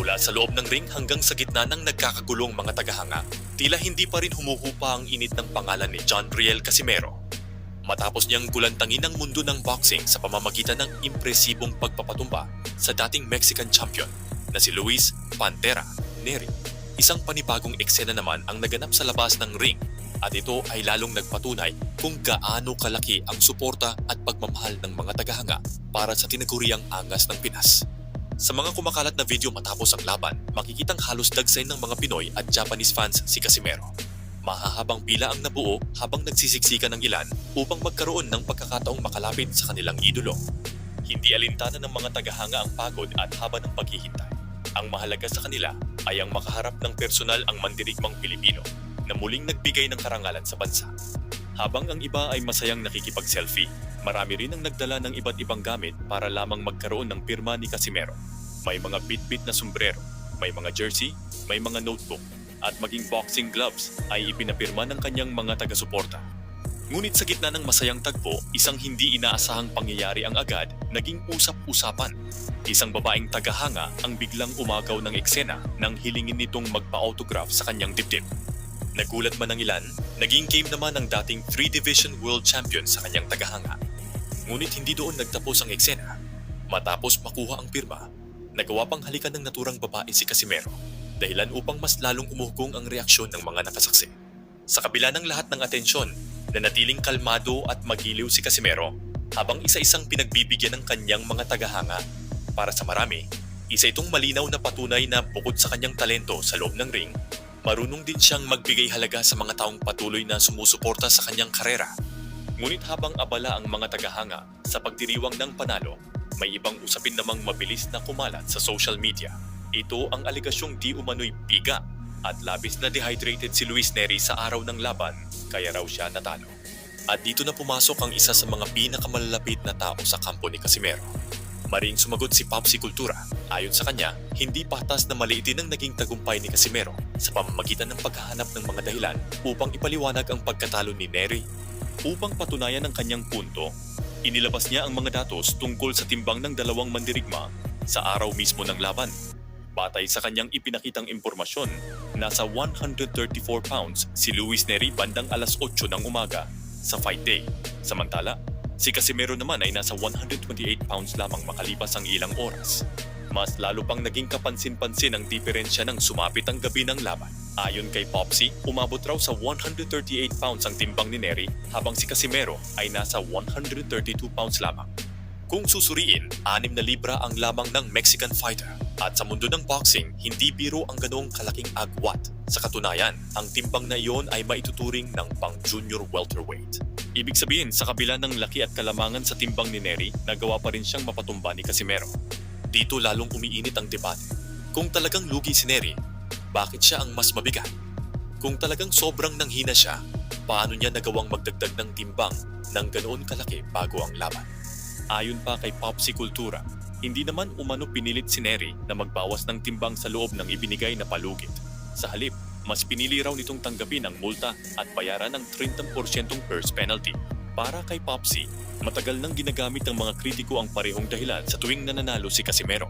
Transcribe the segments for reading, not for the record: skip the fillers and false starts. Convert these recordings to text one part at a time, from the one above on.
Mula sa loob ng ring hanggang sa gitna ng nagkakagulong mga tagahanga, tila hindi pa rin humuhupa ang init ng pangalan ni John Riel Casimero. Matapos niyang gulantangin ang mundo ng boxing sa pamamagitan ng impresibong pagpapatumba sa dating Mexican champion na si Luis Pantera Neri. Isang panibagong eksena naman ang naganap sa labas ng ring at ito ay lalong nagpatunay kung gaano kalaki ang suporta at pagmamahal ng mga tagahanga para sa tinaguriang angas ng Pinas. Sa mga kumakalat na video matapos ang laban, makikitang halos dagsay ng mga Pinoy at Japanese fans si Casimero. Mahahabang pila ang nabuo habang nagsisiksikan ng ilan upang magkaroon ng pagkakataong makalapit sa kanilang idolo. Hindi alintana ng mga tagahanga ang pagod at haba ng paghihintay. Ang mahalaga sa kanila ay ang makaharap ng personal ang mandirigmang Pilipino na muling nagbigay ng karangalan sa bansa. Habang ang iba ay masayang nakikipag-selfie, marami rin ang nagdala ng iba't ibang gamit para lamang magkaroon ng pirma ni Casimero. May mga bit-bit na sombrero, may mga jersey, may mga notebook, at maging boxing gloves ay ipinapirma ng kanyang mga taga-suporta. Ngunit sa gitna ng masayang tagpo, isang hindi inaasahang pangyayari ang agad naging usap-usapan. Isang babaeng tagahanga ang biglang umagaw ng eksena nang hilingin nitong magpa-autograph sa kanyang dibdib. Nagulat man ang ilan, naging game naman ang dating 3-division world champion sa kanyang tagahanga. Ngunit hindi doon nagtapos ang eksena. Matapos makuha ang pirma, nagawa pang halikan ng naturang babae si Casimero, dahilan upang mas lalong umuhugong ang reaksyon ng mga nakasaksi. Sa kabila ng lahat ng atensyon, nanatiling kalmado at magiliw si Casimero habang isa-isang pinagbibigyan ng kanyang mga tagahanga. Para sa marami, isa itong malinaw na patunay na bukod sa kanyang talento sa loob ng ring, marunong din siyang magbigay halaga sa mga taong patuloy na sumusuporta sa kanyang karera. Ngunit habang abala ang mga tagahanga sa pagdiriwang ng panalo, may ibang usapin namang mabilis na kumalat sa social media. Ito ang aligasyong di umano'y biga at labis na dehydrated si Luis Neri sa araw ng laban, kaya raw siya natalo. At dito na pumasok ang isa sa mga pinakamalalapit na tao sa kampo ni Casimero. Maring sumagot si Popsi Cultura. Ayon sa kanya, hindi patas na maliitin ang naging tagumpay ni Casimero sa pamamagitan ng paghahanap ng mga dahilan upang ipaliwanag ang pagkatalo ni Neri. Upang patunayan ang kanyang punto, inilabas niya ang mga datos tungkol sa timbang ng dalawang mandirigma sa araw mismo ng laban. Batay sa kanyang ipinakitang impormasyon, nasa 134 pounds si Luis Neri bandang alas 8 ng umaga sa fight day. Samantala, si Casimero naman ay nasa 128 pounds lamang makalipas ang ilang oras. Mas lalo pang naging kapansin-pansin ang diferensya ng sumapit ang gabi ng laban. Ayon kay Popsi, umabot raw sa 138 pounds ang timbang ni Neri habang si Casimero ay nasa 132 pounds lamang. Kung susuriin, 6 na libra ang lamang ng Mexican fighter. At sa mundo ng boxing, hindi biro ang ganoong kalaking agwat. Sa katunayan, ang timbang na iyon ay maituturing ng pang-junior welterweight. Ibig sabihin, sa kabila ng laki at kalamangan sa timbang ni Neri, nagawa pa rin siyang mapatumba ni Casimero. Dito lalong umiinit ang debate. Kung talagang lugi si Neri, bakit siya ang mas mabigat? Kung talagang sobrang nanghina siya, paano niya nagawang magdagdag ng timbang ng ganoon kalaki bago ang laban? Ayon pa kay Popsi Cultura, hindi naman umano pinilit si Neri na magbawas ng timbang sa loob ng ibinigay na palugit. Sa halip, mas pinili raw nitong tanggapin ang multa at bayaran ng 30% purse penalty. Para kay Popsi, matagal nang ginagamit ng mga kritiko ang parehong dahilan sa tuwing nananalo si Casimero.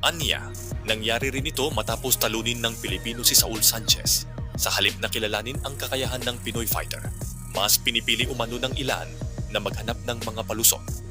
Anya, nangyari rin ito matapos talunin ng Pilipino si Saul Sanchez. Sa halip na kilalanin ang kakayahan ng Pinoy fighter, mas pinipili umano ng ilan na maghanap ng mga palusot.